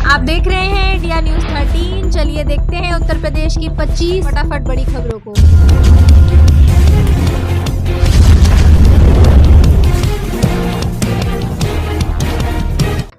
आप देख रहे हैं इंडिया न्यूज 13। चलिए देखते हैं उत्तर प्रदेश की 25 फटाफट बड़ी खबरों को।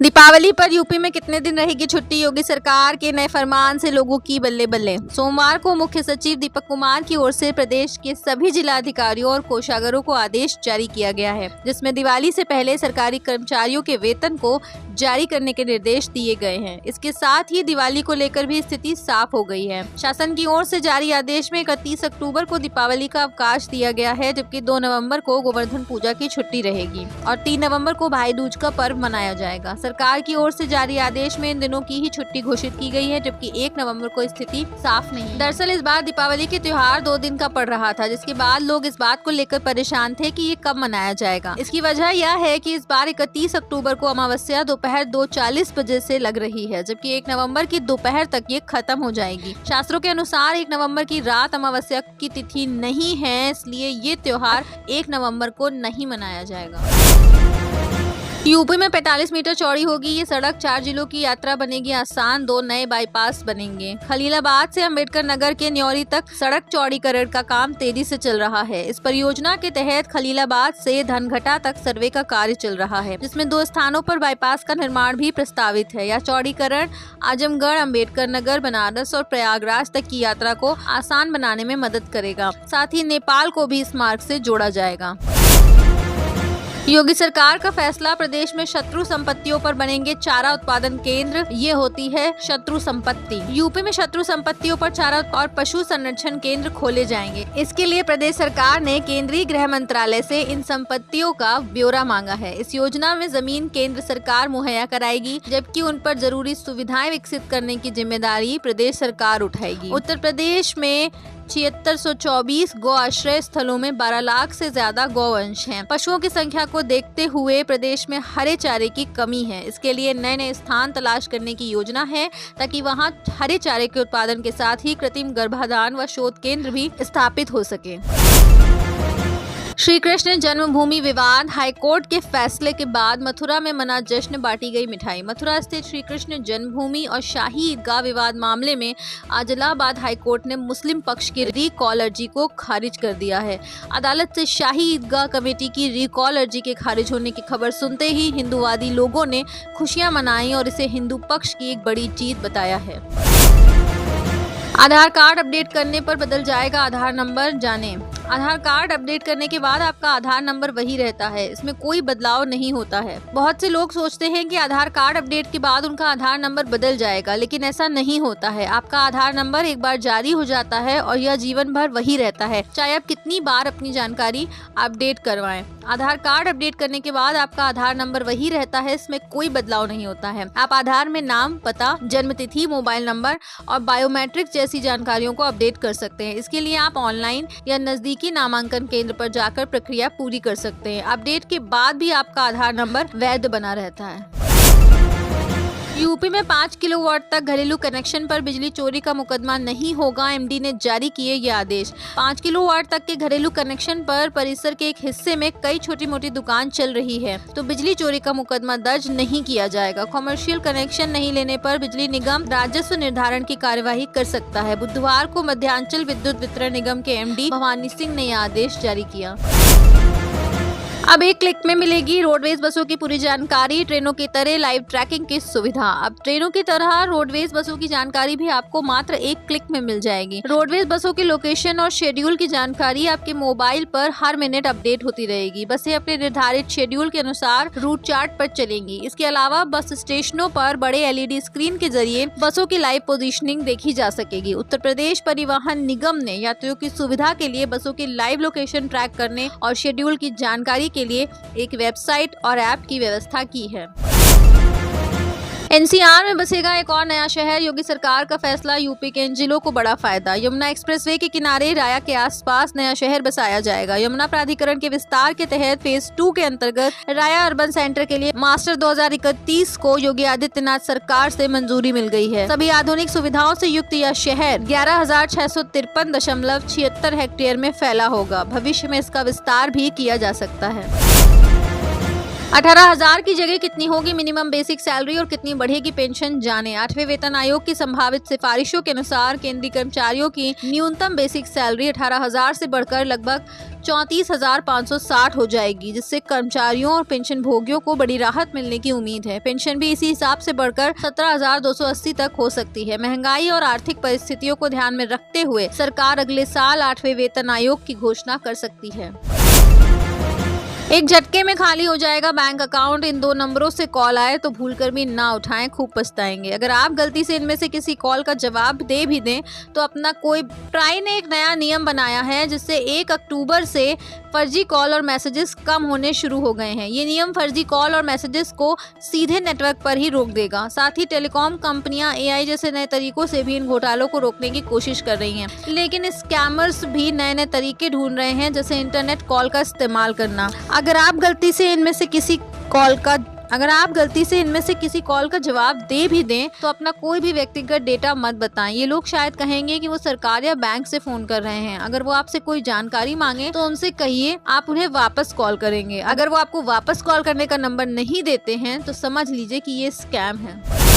दीपावली पर यूपी में कितने दिन रहेगी छुट्टी? योगी सरकार के नए फरमान से लोगों की बल्ले बल्ले। सोमवार को मुख्य सचिव दीपक कुमार की ओर से प्रदेश के सभी जिलाधिकारियों और कोषागारों को आदेश जारी किया गया है, जिसमें दिवाली से पहले सरकारी कर्मचारियों के वेतन को जारी करने के निर्देश दिए गए हैं। इसके साथ ही दिवाली को लेकर भी स्थिति साफ हो गई है। शासन की ओर से जारी आदेश में 31 अक्टूबर को दीपावली का अवकाश दिया गया है, जबकि 2 नवंबर को गोवर्धन पूजा की छुट्टी रहेगी और 3 नवंबर को भाई दूज का पर्व मनाया जाएगा। सरकार की ओर से जारी आदेश में इन दिनों की ही छुट्टी घोषित की गई है, जबकि 1 नवंबर को स्थिति साफ नहीं। दरअसल इस बार दीपावली के त्योहार 2 दिन का पड़ रहा था, जिसके बाद लोग इस बात को लेकर परेशान थे कि ये कब मनाया जाएगा। इसकी वजह यह है कि इस बार 31 अक्टूबर को अमावस्या दोपहर 2:40 बजे से लग रही है, जबकि 1 नवंबर की दोपहर तक ये खत्म हो जाएगी। शास्त्रों के अनुसार 1 नवंबर की रात अमावस्या की तिथि नहीं है, इसलिए ये त्योहार 1 नवंबर को नहीं मनाया जाएगा। यूपी में 45 मीटर चौड़ी होगी ये सड़क। 4 जिलों की यात्रा बनेगी आसान। 2 नए बाईपास बनेंगे। खलीलाबाद से अंबेडकर नगर के न्योरी तक सड़क चौड़ीकरण का काम तेजी से चल रहा है। इस परियोजना के तहत खलीलाबाद से धनघटा तक सर्वे का कार्य चल रहा है, जिसमें 2 स्थानों पर बाईपास का निर्माण भी प्रस्तावित है। यह चौड़ीकरण आजमगढ़, अंबेडकर नगर, बनारस और प्रयागराज तक की यात्रा को आसान बनाने में मदद करेगा। साथ ही नेपाल को भी इस मार्ग से जोड़ा जाएगा। योगी सरकार का फैसला। प्रदेश में शत्रु संपत्तियों पर बनेंगे चारा उत्पादन केंद्र। ये होती है शत्रु संपत्ति। यूपी में शत्रु संपत्तियों पर चारा और पशु संरक्षण केंद्र खोले जाएंगे। इसके लिए प्रदेश सरकार ने केंद्रीय गृह मंत्रालय से इन संपत्तियों का ब्यौरा मांगा है। इस योजना में जमीन केंद्र सरकार मुहैया कराएगी, जबकि उन पर जरूरी सुविधाएं विकसित करने की जिम्मेदारी प्रदेश सरकार उठाएगी। उत्तर प्रदेश में 7624 गौ आश्रय स्थलों में 12 लाख से ज्यादा गौवंश हैं। पशुओं की संख्या को देखते हुए प्रदेश में हरे चारे की कमी है। इसके लिए नए नए स्थान तलाश करने की योजना है, ताकि वहां हरे चारे के उत्पादन के साथ ही कृत्रिम गर्भाधान व शोध केंद्र भी स्थापित हो सके। श्री कृष्ण जन्मभूमि विवाद। हाईकोर्ट के फैसले के बाद मथुरा में मना जश्न, बांटी गई मिठाई। मथुरा स्थित श्री कृष्ण जन्मभूमि और शाही ईदगाह विवाद मामले में आज इलाहाबाद हाईकोर्ट ने मुस्लिम पक्ष की रिकॉल अर्जी को खारिज कर दिया है। अदालत से शाही ईदगाह कमेटी की रिकॉल अर्जी के खारिज होने की खबर सुनते ही हिंदूवादी लोगों ने खुशियां मनाई और इसे हिंदू पक्ष की एक बड़ी जीत बताया है। आधार कार्ड अपडेट करने पर बदल जाएगा आधार नंबर, जानें। आधार कार्ड अपडेट करने के बाद आपका आधार नंबर वही रहता है, इसमें कोई बदलाव नहीं होता है। बहुत से लोग सोचते हैं कि आधार कार्ड अपडेट के बाद उनका आधार नंबर बदल जाएगा, लेकिन ऐसा नहीं होता है। आपका आधार नंबर एक बार जारी हो जाता है और यह जीवन भर वही रहता है, चाहे आप कितनी बार अपनी जानकारी अपडेट करवाएं। आधार कार्ड अपडेट करने के बाद आपका आधार नंबर वही रहता है, इसमें कोई बदलाव नहीं होता है। आप आधार में नाम, पता, जन्म तिथि, मोबाइल नंबर और बायोमेट्रिक जैसी जानकारियों को अपडेट कर सकते हैं। इसके लिए आप ऑनलाइन या नजदीकी नामांकन केंद्र पर जाकर प्रक्रिया पूरी कर सकते हैं। अपडेट के बाद भी आपका आधार नंबर वैध बना रहता है। यूपी में 5 किलोवाट तक घरेलू कनेक्शन पर बिजली चोरी का मुकदमा नहीं होगा। एमडी ने जारी किए ये आदेश। 5 किलोवाट तक के घरेलू कनेक्शन पर परिसर के एक हिस्से में कई छोटी मोटी दुकान चल रही है, तो बिजली चोरी का मुकदमा दर्ज नहीं किया जाएगा। कमर्शियल कनेक्शन नहीं लेने पर बिजली निगम राजस्व निर्धारण की कार्यवाही कर सकता है। बुधवार को मध्यांचल विद्युत वितरण निगम के एमडी भवानी सिंह ने यह आदेश जारी किया। अब एक क्लिक में मिलेगी रोडवेज बसों की पूरी जानकारी। ट्रेनों की तरह लाइव ट्रैकिंग की सुविधा। अब ट्रेनों की तरह रोडवेज बसों की जानकारी भी आपको मात्र एक क्लिक में मिल जाएगी। रोडवेज बसों की लोकेशन और शेड्यूल की जानकारी आपके मोबाइल पर हर मिनट अपडेट होती रहेगी। बसें अपने निर्धारित शेड्यूल के अनुसार रूट चार्ट पर चलेंगी। इसके अलावा बस स्टेशनों पर बड़े LED स्क्रीन के जरिए बसों की लाइव पोजीशनिंग देखी जा सकेगी। उत्तर प्रदेश परिवहन निगम ने यात्रियों की सुविधा के लिए बसों की लाइव लोकेशन ट्रैक करने और शेड्यूल की जानकारी के लिए एक वेबसाइट और ऐप की व्यवस्था की है। एनसीआर में बसेगा एक और नया शहर। योगी सरकार का फैसला। यूपी के इन जिलों को बड़ा फायदा। यमुना एक्सप्रेसवे के किनारे राया के आसपास नया शहर बसाया जाएगा। यमुना प्राधिकरण के विस्तार के तहत फेज 2 के अंतर्गत राया अर्बन सेंटर के लिए मास्टर 2031 को योगी आदित्यनाथ सरकार से मंजूरी मिल गई है। सभी आधुनिक सुविधाओं से युक्त यह शहर 11,653.76 हेक्टेयर में फैला होगा। भविष्य में इसका विस्तार भी किया जा सकता है। 18,000 की जगह कितनी होगी मिनिमम बेसिक सैलरी और कितनी बढ़ेगी पेंशन, जाने। 8वें वेतन आयोग की संभावित सिफारिशों के अनुसार केंद्रीय कर्मचारियों की न्यूनतम बेसिक सैलरी 18,000 से बढ़कर लगभग 34,560 हो जाएगी, जिससे कर्मचारियों और पेंशन भोगियों को बड़ी राहत मिलने की उम्मीद है। पेंशन भी इसी हिसाब से बढ़कर 17,280 तक हो सकती है। महंगाई और आर्थिक परिस्थितियों को ध्यान में रखते हुए सरकार अगले साल 8वें वेतन आयोग की घोषणा कर सकती है। एक झटके में खाली हो जाएगा बैंक अकाउंट। इन 2 नंबरों से कॉल आए तो भूलकर भी ना उठाएं, खूब पछताएंगे। अगर आप गलती से इनमें से किसी कॉल का जवाब दे भी दें तो अपना कोई ट्राई ने एक नया नियम बनाया है, जिससे 1 अक्टूबर से फर्जी कॉल और मैसेजेस कम होने शुरू हो गए हैं। ये नियम फर्जी कॉल और मैसेजेस को सीधे नेटवर्क पर ही रोक देगा। साथ ही टेलीकॉम कंपनियां AI जैसे नए तरीकों से भी इन घोटालों को रोकने की कोशिश कर रही हैं, लेकिन स्कैमर्स भी नए नए तरीके ढूंढ रहे हैं, जैसे इंटरनेट कॉल का इस्तेमाल करना। अगर आप गलती से इनमें से किसी कॉल का जवाब दे भी दें तो अपना कोई भी व्यक्तिगत डेटा मत बताएं। ये लोग शायद कहेंगे कि वो सरकार या बैंक से फोन कर रहे हैं। अगर वो आपसे कोई जानकारी मांगे तो उनसे कहिए आप उन्हें वापस कॉल करेंगे। अगर वो आपको वापस कॉल करने का नंबर नहीं देते हैं तो समझ लीजिए कि ये स्कैम है।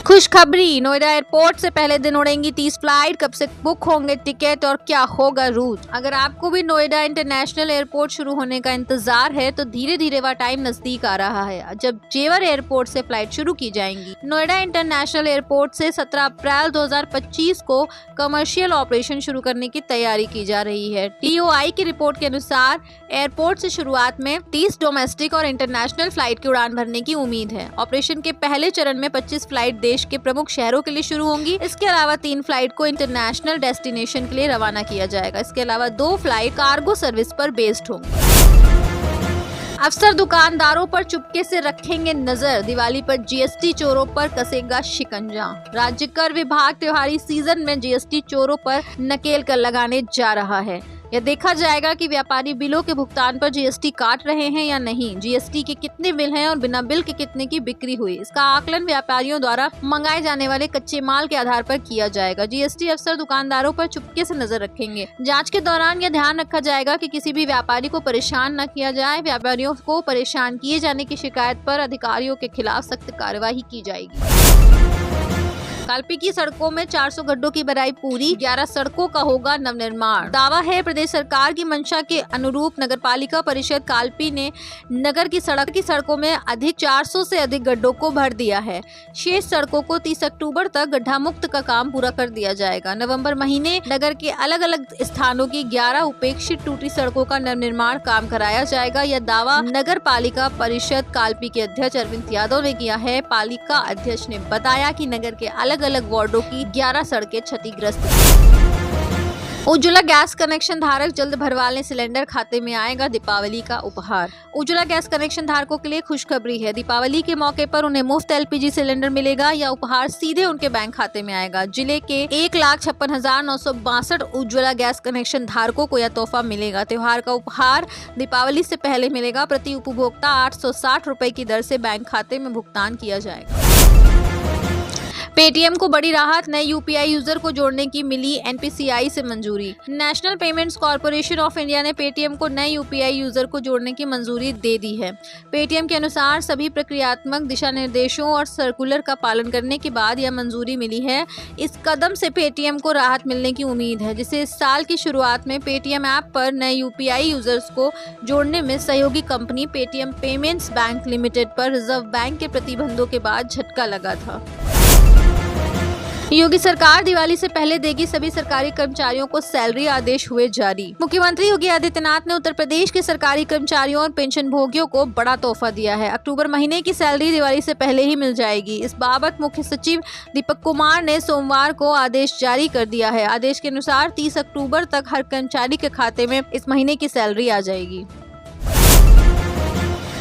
खुशखबरी, नोएडा एयरपोर्ट से पहले दिन उड़ेंगी 30 फ्लाइट। कब से बुक होंगे टिकट और क्या होगा रूट? अगर आपको भी नोएडा इंटरनेशनल एयरपोर्ट शुरू होने का इंतजार है तो धीरे धीरे वह टाइम नजदीक आ रहा है जब जेवर एयरपोर्ट से फ्लाइट शुरू की जाएंगी। नोएडा इंटरनेशनल एयरपोर्ट से 17 अप्रैल 2025 को कमर्शियल ऑपरेशन शुरू करने की तैयारी की जा रही है। TOI की रिपोर्ट के अनुसार एयरपोर्ट से शुरुआत में 30 डोमेस्टिक और इंटरनेशनल फ्लाइट की उड़ान भरने की उम्मीद है। ऑपरेशन के पहले चरण में 25 फ्लाइट देश के प्रमुख शहरों के लिए शुरू होंगी। इसके अलावा 3 फ्लाइट को इंटरनेशनल डेस्टिनेशन के लिए रवाना किया जाएगा। इसके अलावा 2 फ्लाइट कार्गो सर्विस पर बेस्ड होंगी। अफसर दुकानदारों पर चुपके से रखेंगे नजर। दिवाली पर GST चोरों पर कसेगा शिकंजा। राज्य कर विभाग त्योहारी सीजन में GST चोरों पर नकेल कर लगाने जा रहा है। यह देखा जाएगा कि व्यापारी बिलों के भुगतान पर GST काट रहे हैं या नहीं, GST के कितने बिल हैं और बिना बिल के कितने की बिक्री हुई। इसका आकलन व्यापारियों द्वारा मंगाए जाने वाले कच्चे माल के आधार पर किया जाएगा। GST अफसर दुकानदारों पर चुपके से नजर रखेंगे। जांच के दौरान यह ध्यान रखा जाएगा कि किसी भी व्यापारी को परेशान न किया जाए। व्यापारियों को परेशान किए जाने की शिकायत पर अधिकारियों के खिलाफ सख्त कार्यवाही की जाएगी। कालपी की सड़कों में 400 गड्ढों की भराई पूरी, 11 सड़कों का होगा नवनिर्माण। दावा है प्रदेश सरकार की मंशा के अनुरूप नगरपालिका परिषद कालपी ने नगर की सड़कों में 400 से अधिक गड्ढों को भर दिया है। शेष सड़कों को 30 अक्टूबर तक गड्ढा मुक्त का काम पूरा कर दिया जाएगा। नवंबर महीने नगर के अलग अलग स्थानों की 11 उपेक्षित टूटी सड़कों का नवनिर्माण काम कराया जाएगा। यह दावा नगर पालिका परिषद कालपी के अध्यक्ष अरविंद यादव ने किया है। पालिका अध्यक्ष ने बताया कि नगर के अलग अलग वार्डों की 11 सड़कें क्षतिग्रस्त हैं। उज्ज्वला गैस कनेक्शन धारक जल्द भरवा लें सिलेंडर, खाते में आएगा दीपावली का उपहार। उज्ज्वला गैस कनेक्शन धारकों के लिए खुशखबरी है। दीपावली के मौके पर उन्हें मुफ्त LPG सिलेंडर मिलेगा या उपहार सीधे उनके बैंक खाते में आएगा। जिले के 1,56,962 उज्ज्वला गैस कनेक्शन धारकों को यह तोहफा मिलेगा। त्योहार का उपहार दीपावली से पहले मिलेगा। प्रति उपभोक्ता 860 रुपए की दर से बैंक खाते में भुगतान किया जाएगा। पेटीएम को बड़ी राहत, नए UPI यूजर को जोड़ने की मिली NPCI से मंजूरी। National payments corporation of India ने पेटीएम को नए UPI यूजर को जोड़ने की मंजूरी दे दी है। पेटीएम के अनुसार सभी प्रक्रियात्मक दिशा निर्देशों और सर्कुलर का पालन करने के बाद यह मंजूरी मिली है। इस कदम से पेटीएम को राहत मिलने की उम्मीद है, जिससे इस साल की शुरुआत में पेटीएम ऐप पर नए UPI यूजर्स को जोड़ने में सहयोगी company Paytm payments bank limited पर रिजर्व बैंक के प्रतिबंधों के बाद झटका लगा था। योगी सरकार दिवाली से पहले देगी सभी सरकारी कर्मचारियों को सैलरी, आदेश हुए जारी। मुख्यमंत्री योगी आदित्यनाथ ने उत्तर प्रदेश के सरकारी कर्मचारियों और पेंशन भोगियों को बड़ा तोहफा दिया है। अक्टूबर महीने की सैलरी दिवाली से पहले ही मिल जाएगी। इस बाबत मुख्य सचिव दीपक कुमार ने सोमवार को आदेश जारी कर दिया है। आदेश के अनुसार 30 अक्टूबर तक हर कर्मचारी के खाते में इस महीने की सैलरी आ जाएगी।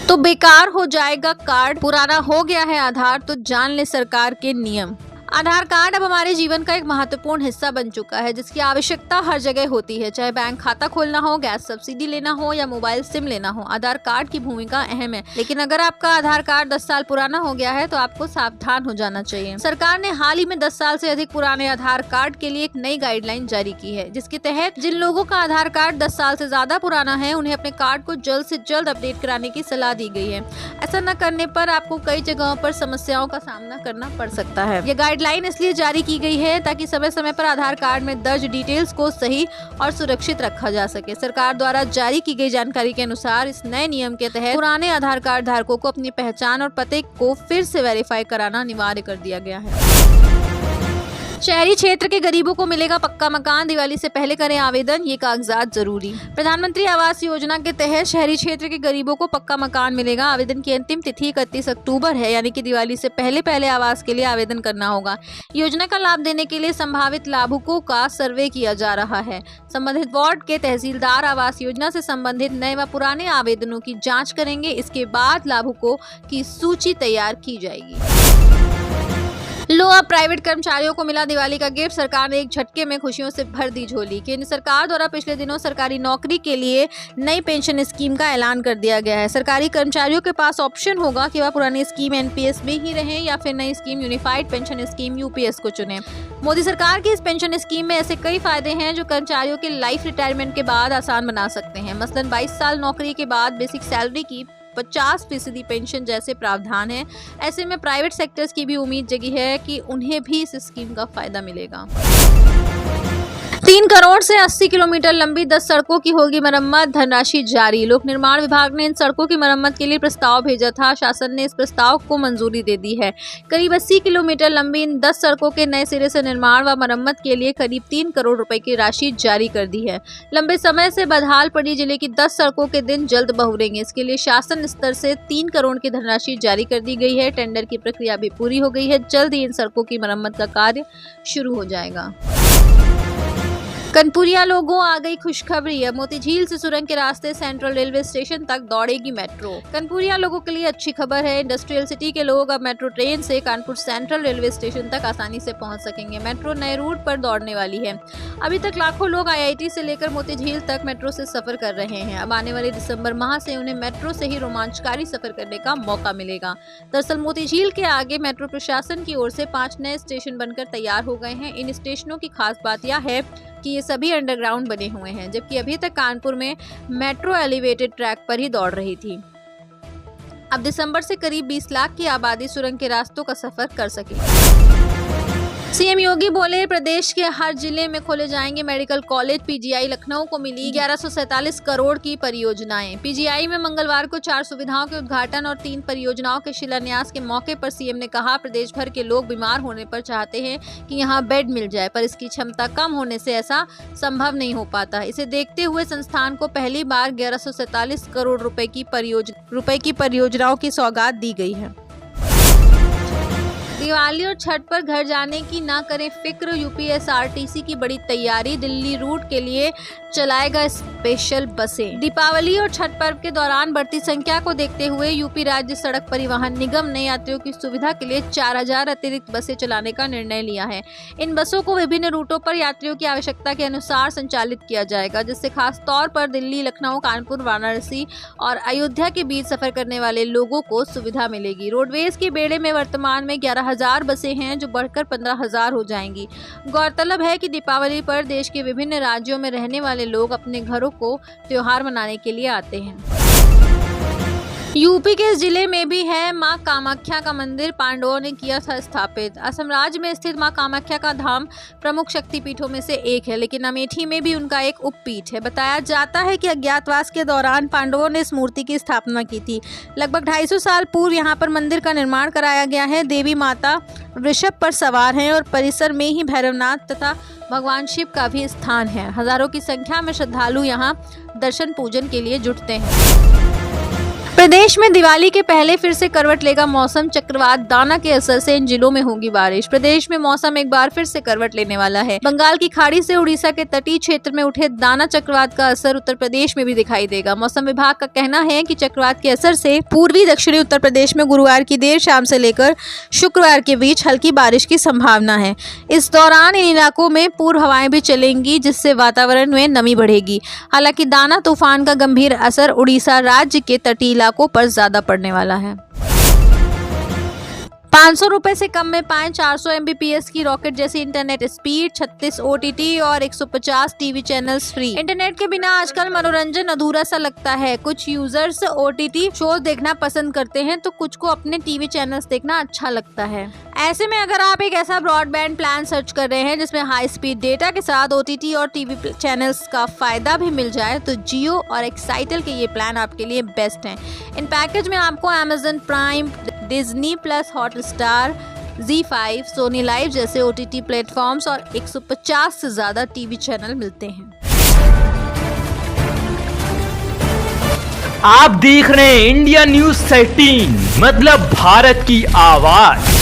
तो बेकार हो जाएगा कार्ड, पुराना हो गया है आधार, तो जान ले सरकार के नियम। आधार कार्ड अब हमारे जीवन का एक महत्वपूर्ण हिस्सा बन चुका है, जिसकी आवश्यकता हर जगह होती है। चाहे बैंक खाता खोलना हो, गैस सब्सिडी लेना हो या मोबाइल सिम लेना हो, आधार कार्ड की भूमिका अहम है। लेकिन अगर आपका आधार कार्ड 10 साल पुराना हो गया है तो आपको सावधान हो जाना चाहिए। सरकार ने हाल ही में 10 साल से अधिक पुराने आधार कार्ड के लिए एक नई गाइडलाइन जारी की है, जिसके तहत जिन लोगों का आधार कार्ड 10 साल से ज्यादा पुराना है, उन्हें अपने कार्ड को जल्द से जल्द अपडेट कराने की सलाह दी गई है। ऐसा न करने पर आपको कई जगहों पर समस्याओं का सामना करना पड़ सकता है। ये गाइडलाइन इसलिए जारी की गई है ताकि समय समय पर आधार कार्ड में दर्ज डिटेल्स को सही और सुरक्षित रखा जा सके। सरकार द्वारा जारी की गई जानकारी के अनुसार इस नए नियम के तहत पुराने आधार कार्ड धारकों को अपनी पहचान और पते को फिर से वेरीफाई कराना अनिवार्य कर दिया गया है। शहरी क्षेत्र के गरीबों को मिलेगा पक्का मकान, दिवाली से पहले करें आवेदन, ये कागजात जरूरी। प्रधानमंत्री आवास योजना के तहत शहरी क्षेत्र के गरीबों को पक्का मकान मिलेगा। आवेदन की अंतिम तिथि 31 अक्टूबर है, यानी कि दिवाली से पहले आवास के लिए आवेदन करना होगा। योजना का लाभ देने के लिए संभावित लाभुकों का सर्वे किया जा रहा है। संबंधित वार्ड के तहसीलदार आवास योजना से संबंधित नए व पुराने आवेदनों की जाँच करेंगे। इसके बाद लाभुकों की सूची तैयार की जाएगी। लो, अब प्राइवेट कर्मचारियों को मिला दिवाली का गिफ्ट। सरकार ने एक झटके में खुशियों से भर दी झोली। केंद्र सरकार द्वारा पिछले दिनों सरकारी नौकरी के लिए नई पेंशन स्कीम का ऐलान कर दिया गया है। सरकारी कर्मचारियों के पास ऑप्शन होगा कि वह पुरानी स्कीम एनपीएस में ही रहें या फिर नई scheme unified pension scheme UPS को चुनें। मोदी सरकार की इस पेंशन स्कीम में ऐसे कई फायदे हैं जो कर्मचारियों के लाइफ रिटायरमेंट के बाद आसान बना सकते हैं। मसलन 22 साल नौकरी के बाद बेसिक सैलरी की 50% पेंशन जैसे प्रावधान है। ऐसे में प्राइवेट सेक्टर्स की भी उम्मीद जगी है कि उन्हें भी इस स्कीम का फायदा मिलेगा। 3 करोड़ से 80 किलोमीटर लंबी 10 सड़कों की होगी मरम्मत, धनराशि जारी। लोक निर्माण विभाग ने इन सड़कों की मरम्मत के लिए प्रस्ताव भेजा था। शासन ने इस प्रस्ताव को मंजूरी दे दी है। करीब 80 किलोमीटर लंबी इन 10 सड़कों के नए सिरे से निर्माण व मरम्मत के लिए करीब 3 करोड़ रुपए की राशि जारी कर दी है। लंबे समय से बदहाल पड़ी जिले की 10 सड़कों के दिन जल्द बहुरेंगे। इसके लिए शासन स्तर से 3 करोड़ की धनराशि जारी कर दी गई है। टेंडर की प्रक्रिया भी पूरी हो गई है। जल्द ही इन सड़कों की मरम्मत का कार्य शुरू हो जाएगा। कनपुरिया लोगों आ गई खुशखबरी। अब मोतीझील से सुरंग के रास्ते सेंट्रल रेलवे स्टेशन तक दौड़ेगी मेट्रो। कनपुरिया लोगों के लिए अच्छी खबर है। इंडस्ट्रियल सिटी के लोग अब मेट्रो ट्रेन से कानपुर सेंट्रल रेलवे स्टेशन तक आसानी से पहुंच सकेंगे। मेट्रो नए रूट पर दौड़ने वाली है। अभी तक लाखों लोग आईआईटी से लेकर मोतीझील तक मेट्रो से सफर कर रहे हैं। अब आने वाले दिसंबर माह से उन्हें मेट्रो से ही रोमांचकारी सफर करने का मौका मिलेगा। दरअसल मोतीझील के आगे मेट्रो प्रशासन की ओर से 5 नए स्टेशन बनकर तैयार हो गए हैं। इन स्टेशनों की खास बात यह है कि ये सभी अंडरग्राउंड बने हुए हैं, जबकि अभी तक कानपुर में मेट्रो एलिवेटेड ट्रैक पर ही दौड़ रही थी। अब दिसंबर से करीब 20 लाख की आबादी सुरंग के रास्तों का सफर कर सकेगी। सीएम योगी बोले, प्रदेश के हर जिले में खोले जाएंगे मेडिकल कॉलेज। पीजीआई लखनऊ को मिली 1147 करोड़ की परियोजनाएं। पीजीआई में मंगलवार को 4 सुविधाओं के उद्घाटन और 3 परियोजनाओं के शिलान्यास के मौके पर सीएम ने कहा, प्रदेश भर के लोग बीमार होने पर चाहते हैं कि यहां बेड मिल जाए, पर इसकी क्षमता कम होने से ऐसा संभव नहीं हो पाता। इसे देखते हुए संस्थान को पहली बार 1147 करोड़ रुपए की परियोजनाओं की सौगात दी गई है। दिवाली और छठ पर घर जाने की ना करें फिक्र। यूपीएसआरटीसी की बड़ी तैयारी। दिल्ली रूट के लिए चलाएगा स्पेशल बसें। दीपावली और छठ पर्व के दौरान बढ़ती संख्या को देखते हुए यूपी राज्य सड़क परिवहन निगम ने यात्रियों की सुविधा के लिए 4000 अतिरिक्त बसें चलाने का निर्णय लिया है। इन बसों को विभिन्न रूटों पर यात्रियों की आवश्यकता के अनुसार संचालित किया जाएगा, जिससे खास तौर पर दिल्ली, लखनऊ, कानपुर, वाराणसी और अयोध्या के बीच सफर करने वाले लोगों को सुविधा मिलेगी। रोडवेज के बेड़े में वर्तमान में 11,000 बसें हैं, जो बढ़कर 15,000 हो जाएंगी। गौरतलब है कि दीपावली पर देश के विभिन्न राज्यों में रहने वाले लोग अपने घरों को त्योहार मनाने के लिए आते हैं। यूपी के जिले में भी है मां कामाख्या का मंदिर। पांडवों ने किया था स्थापित। असम राज्य में स्थित मां कामाख्या का धाम प्रमुख शक्तिपीठों में से एक है, लेकिन अमेठी में भी उनका एक उपपीठ है। बताया जाता है कि अज्ञातवास के दौरान पांडवों ने इस मूर्ति की स्थापना की थी। लगभग 250 साल पूर्व यहाँ पर मंदिर का निर्माण कराया गया है। देवी माता वृषभ पर सवार हैं और परिसर में ही भैरवनाथ तथा भगवान शिव का भी स्थान है। हजारों की संख्या में श्रद्धालु यहाँ दर्शन पूजन के लिए जुटते हैं। प्रदेश में दिवाली के पहले फिर से करवट लेगा मौसम। चक्रवात दाना के असर से इन जिलों में होगी बारिश। प्रदेश में मौसम एक बार फिर से करवट लेने वाला है। बंगाल की खाड़ी से उड़ीसा के तटीय क्षेत्र में उठे दाना चक्रवात का असर उत्तर प्रदेश में भी दिखाई देगा। मौसम विभाग का कहना है कि चक्रवात के असर से पूर्वी दक्षिणी उत्तर प्रदेश में गुरुवार की देर शाम से लेकर शुक्रवार के बीच हल्की बारिश की संभावना है। इस दौरान इन इलाकों में पूर्व हवाएं भी चलेंगी, जिससे वातावरण में नमी बढ़ेगी। हालांकि दाना तूफान का गंभीर असर उड़ीसा राज्य के तटीय इलाकों पर ज्यादा पड़ने वाला है। 500 रुपए से कम में पाएं 400 MBPS की रॉकेट जैसी इंटरनेट स्पीड, 36 OTT और 150 टीवी चैनल्स फ्री। इंटरनेट के बिना आजकल मनोरंजन अधूरा सा लगता है। कुछ यूजर्स OTT शो देखना पसंद करते हैं तो कुछ को अपने टीवी चैनल्स देखना अच्छा लगता है। ऐसे में अगर आप एक ऐसा ब्रॉडबैंड प्लान सर्च कर रहे हैं जिसमें हाई स्पीड डेटा के साथ OTT और टीवी चैनल्स का फायदा भी मिल जाए, तो जियो और एक्साइटल के ये प्लान आपके लिए बेस्ट हैं। इन पैकेज में आपको Amazon prime, Disney plus, Hotstar, ZEE5, Sony live जैसे OTT प्लेटफॉर्म्स और 150 से ज्यादा टीवी चैनल मिलते हैं। आप देख रहे हैं इंडिया न्यूज़ 13, मतलब भारत की आवाज।